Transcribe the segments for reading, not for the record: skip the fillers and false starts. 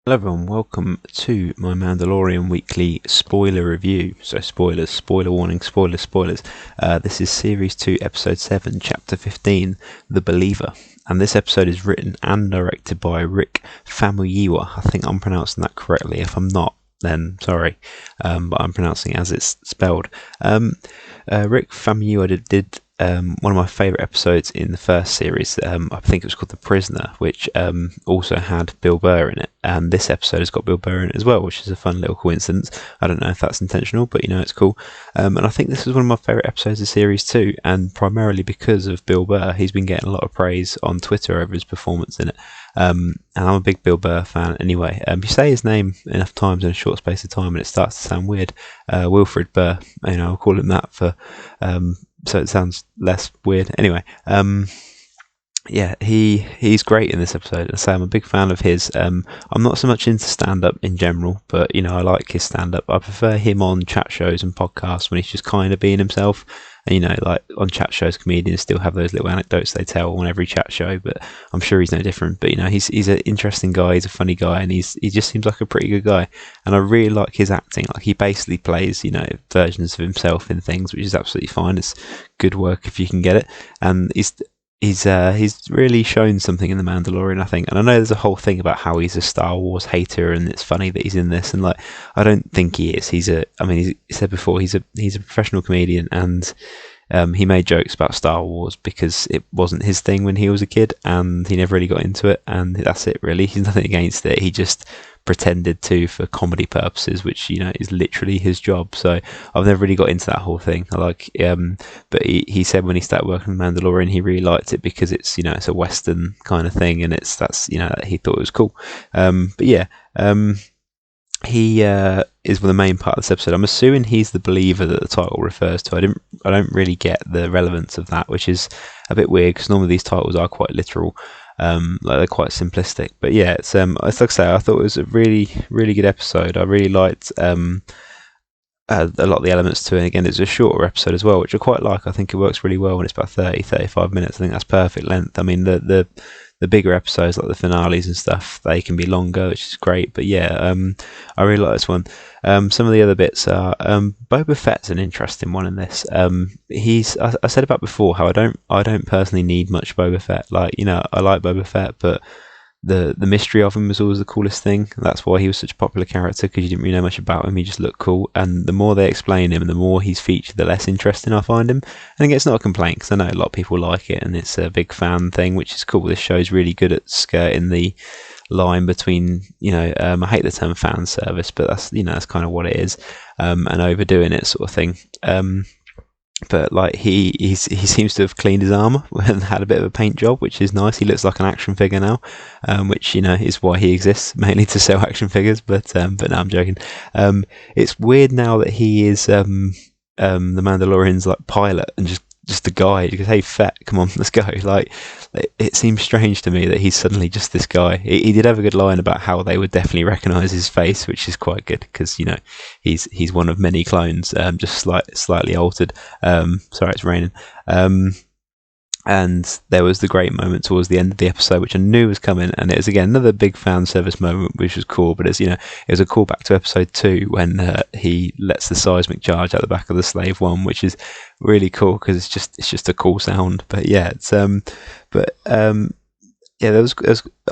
Hello everyone, welcome to my Mandalorian weekly spoiler review. So spoilers, spoiler warning, spoilers. This is Series 2, Episode 7, Chapter 15, The Believer. And this episode is written and directed by Rick Famuyiwa. I think I'm pronouncing that correctly. If I'm not, then sorry, but I'm pronouncing it as it's spelled. Rick Famuyiwa did one of my favourite episodes in the first series. I think it was called The Prisoner, which also had Bill Burr in it. And this episode has got Bill Burr in it as well, which is a fun little coincidence. I don't know if that's intentional, but it's cool. And I think this is one of my favourite episodes of series 2, and primarily because of Bill Burr. He's been getting a lot of praise on Twitter over his performance in it. And I'm a big Bill Burr fan anyway. You say his name enough times in a short space of time and it starts to sound weird. Wilfred Burr, I'll call him that for so it sounds less weird. Anyway, he's great in this episode. So I'm a big fan of his. I'm not so much into stand-up in general, but I like his stand-up. I prefer him on chat shows and podcasts when he's just kind of being himself. And like on chat shows, comedians still have those little anecdotes they tell on every chat show, but I'm sure he's no different. But he's an interesting guy, he's a funny guy, and he just seems like a pretty good guy. And I really like his acting. Like, he basically plays versions of himself in things, which is absolutely fine. It's good work if you can get it. And he's really shown something in The Mandalorian, I think. And I know there's a whole thing about how he's a Star Wars hater, and it's funny that he's in this. And I don't think he is. He said before, he's a professional comedian, and he made jokes about Star Wars because it wasn't his thing when he was a kid, and he never really got into it. And that's it, really. He's nothing against it. He just pretended to for comedy purposes, which is literally his job. So I've never really got into that whole thing. But he said when he started working on Mandalorian, he really liked it because it's it's a Western kind of thing, and he thought it was cool. He is the main part of this episode. I'm assuming he's the believer that the title refers to. I don't really get the relevance of that, which is a bit weird because normally these titles are quite literal. They're quite simplistic. But yeah, it's like I say, I thought it was a really, really good episode. I really liked a lot of the elements to it. And again, it's a shorter episode as well, which I quite like. I think it works really well when it's about 35 minutes. I think that's perfect length. I mean, the bigger episodes, like the finales and stuff, they can be longer, which is great. But yeah, I really like this one. Some of the other bits are Boba Fett's an interesting one in this. I said about before how I don't personally need much Boba Fett. I like Boba Fett, but the mystery of him was always the coolest thing. That's why he was such a popular character, because you didn't really know much about him. He just looked cool, and the more they explain him and the more he's featured, the less interesting I find him. I think it's not a complaint, because I know a lot of people like it and it's a big fan thing, which is cool. This show's really good at skirting the line between I hate the term fan service, but that's kind of what it is, and overdoing it sort of thing. But he seems to have cleaned his armor and had a bit of a paint job, which is nice. He looks like an action figure now, which is why he exists, mainly to sell action figures. But no, I'm joking. It's weird now that he is the Mandalorian's pilot and just a guy. He goes, "Hey, Fett, come on, let's go." It seems strange to me that he's suddenly just this guy. He did have a good line about how they would definitely recognise his face, which is quite good because he's one of many clones, just slightly altered. Sorry, it's raining. And there was the great moment towards the end of the episode, which I knew was coming, and it was again another big fan service moment, which was cool. But it was a callback to episode 2 when he lets the seismic charge out the back of the Slave One, which is really cool because it's just a cool sound. But yeah,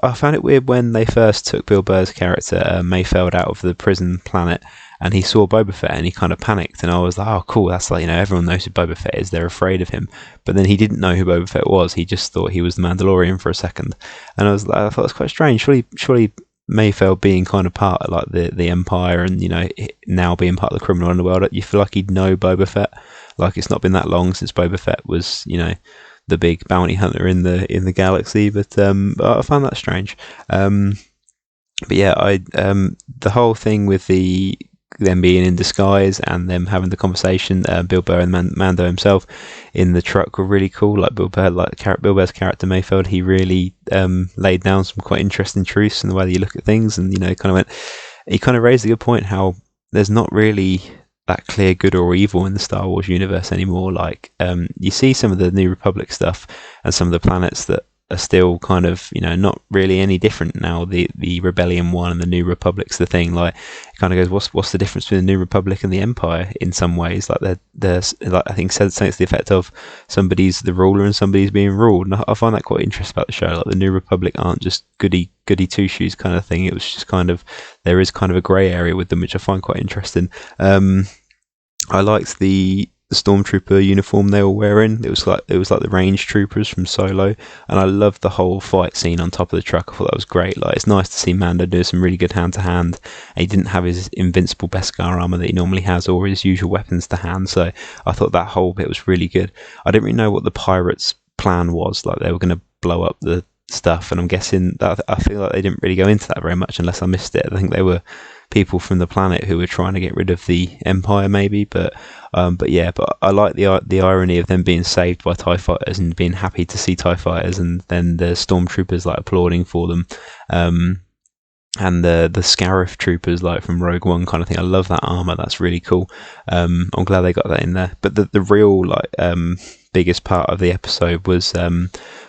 I found it weird when they first took Bill Burr's character Mayfeld out of the prison planet, and he saw Boba Fett and he kind of panicked, and I was like, oh cool, that's everyone knows who Boba Fett is, they're afraid of him. But then he didn't know who Boba Fett was, he just thought he was the Mandalorian for a second, and I thought it was quite strange. Surely Mayfeld being kind of part of the Empire, and now being part of the criminal underworld, you feel like he'd know Boba Fett. It's not been that long since Boba Fett was the big bounty hunter in the galaxy, but I found that strange. But yeah, the whole thing with them being in disguise and them having the conversation, Bill Burr and Mando himself in the truck were really cool. Bill Burr's character Mayfeld, he really laid down some quite interesting truths in the way that you look at things, and he kind of raised a good point how there's not really that clear good or evil in the Star Wars universe anymore. You see some of the New Republic stuff and some of the planets that are still kind of, not really any different now. The Rebellion one and the New Republic's the thing. Like, it kind of goes, what's the difference between the New Republic and the Empire in some ways? Like, they're like, I think something to the effect of somebody's the ruler and somebody's being ruled. And I find that quite interesting about the show. Like, the New Republic aren't just goody two shoes kind of thing. It was just kind of, there is kind of a grey area with them, which I find quite interesting. I liked the stormtrooper uniform they were wearing. It was like the range troopers from Solo, and I loved the whole fight scene on top of the truck. I thought that was great. Like, it's nice to see Mando do some really good hand to hand. He didn't have his invincible Beskar armor that he normally has, or his usual weapons to hand. So I thought that whole bit was really good. I didn't really know what the pirates' plan was. Like, they were going to blow up the stuff, and I'm guessing that, I feel like they didn't really go into that very much, unless I missed it. I think they were people from the planet who were trying to get rid of the Empire, maybe. But I like the irony of them being saved by TIE fighters and being happy to see TIE fighters, and then the stormtroopers like applauding for them, and the Scarif troopers like from Rogue One kind of thing. I love that armor. That's really cool. I'm glad they got that in there. But the real biggest part of the episode was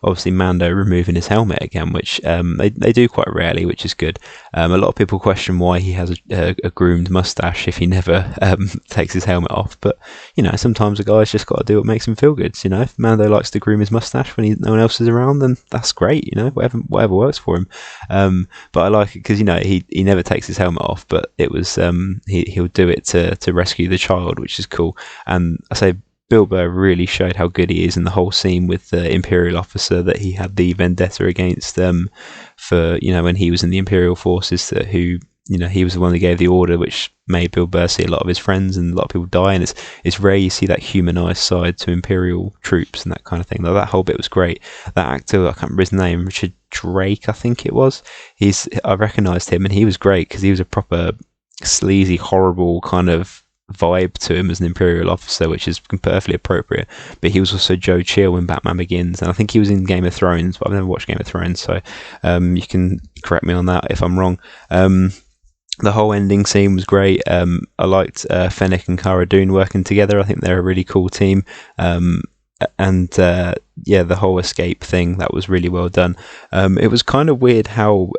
obviously Mando removing his helmet again, which they do quite rarely, which is good. A lot of people question why he has a groomed mustache if he never takes his helmet off, but sometimes a guy's just got to do what makes him feel good. If Mando likes to groom his mustache when no one else is around, then that's great. Whatever works for him. But I like it because he never takes his helmet off, but it was he'll do it to rescue the child, which is cool. And I say, Bill Burr really showed how good he is in the whole scene with the Imperial officer that he had the vendetta against, for when he was in the Imperial forces, who he was the one that gave the order, which made Bill Burr see a lot of his friends and a lot of people die. And it's rare you see that humanized side to Imperial troops and that kind of thing. That whole bit was great. That actor, I can't remember his name, Richard Drake, I think it was. I recognised him, and he was great because he was a proper sleazy, horrible kind of vibe to him as an Imperial officer, which is perfectly appropriate. But he was also Joe Chill in Batman Begins, and I think he was in Game of Thrones, but I've never watched Game of Thrones, so you can correct me on that if I'm wrong. The whole ending scene was great. I liked Fennec and Cara Dune working together. I think they're a really cool team. The whole escape thing, that was really well done. It was kind of weird how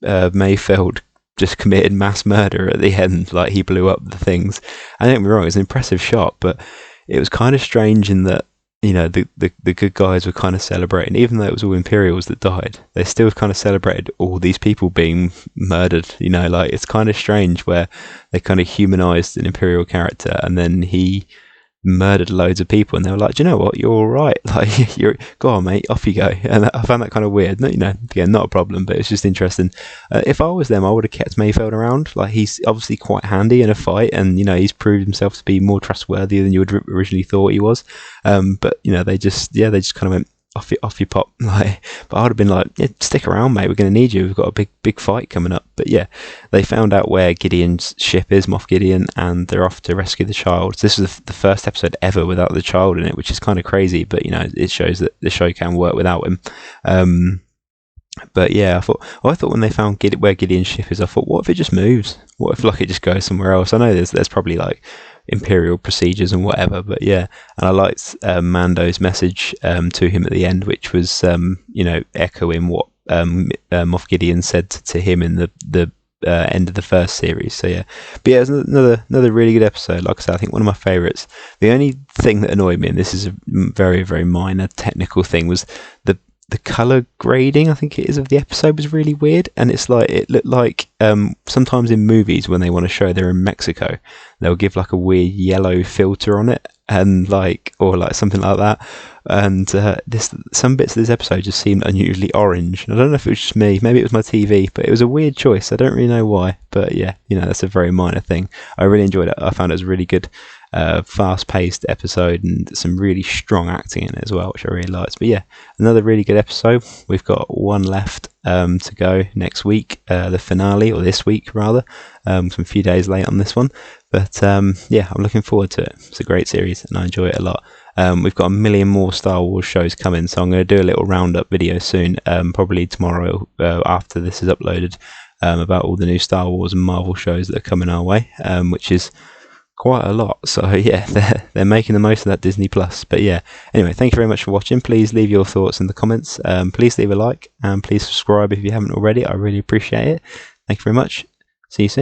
Mayfeld just committed mass murder at the end. Like, he blew up the things. I don't get me wrong, it was an impressive shot, but it was kind of strange in that the good guys were kind of celebrating, even though it was all Imperials that died. They still kind of celebrated all these people being murdered. Like, it's kind of strange where they kind of humanized an Imperial character, and then he murdered loads of people, and they were like, do you know what, you're all right, like, you're, go on mate, off you go. And I found that kind of weird. Again, not a problem, but it's just interesting. If I was them, I would have kept Mayfeld around. Like, he's obviously quite handy in a fight, and he's proved himself to be more trustworthy than you would originally thought he was. But they just kind of went, off you pop. Like, but I would have been like, yeah, stick around mate, we're going to need you, we've got a big fight coming up. But yeah, they found out where Gideon's ship is, Moff Gideon, and they're off to rescue the child. So this is the first episode ever without the child in it, which is kind of crazy, but it shows that the show can work without him. But yeah, I thought when they found where Gideon's ship is, I thought, what if it just moves? What if it just goes somewhere else? I know there's probably like Imperial procedures and whatever, but yeah. And I liked Mando's message to him at the end, which was echoing what Moff Gideon said to him in the end of the first series. So yeah, but yeah, it's another really good episode. Like I said, I think one of my favourites. The only thing that annoyed me, and this is a very, very minor technical thing, was the colour grading, I think it is, of the episode was really weird. And it's like, it looked like sometimes in movies when they want to show they're in Mexico, they'll give like a weird yellow filter on it, and or something like that. And some bits of this episode just seemed unusually orange. I don't know if it was just me, maybe it was my TV, but it was a weird choice. I don't really know why, but yeah, that's a very minor thing. I really enjoyed it. I found it was a really good, fast-paced episode, and some really strong acting in it as well, which I really liked. But yeah, another really good episode. We've got one left to go next week, the finale, or this week rather. I'm a few days late on this one, but yeah, I'm looking forward to it. It's a great series, and I enjoy it a lot. We've got a million more Star Wars shows coming, so I'm going to do a little roundup video soon, probably tomorrow after this is uploaded, about all the new Star Wars and Marvel shows that are coming our way, which is quite a lot. So yeah, they're making the most of that Disney Plus. But yeah, anyway, thank you very much for watching. Please leave your thoughts in the comments. Please leave a like and please subscribe if you haven't already. I really appreciate it. Thank you very much. See you soon.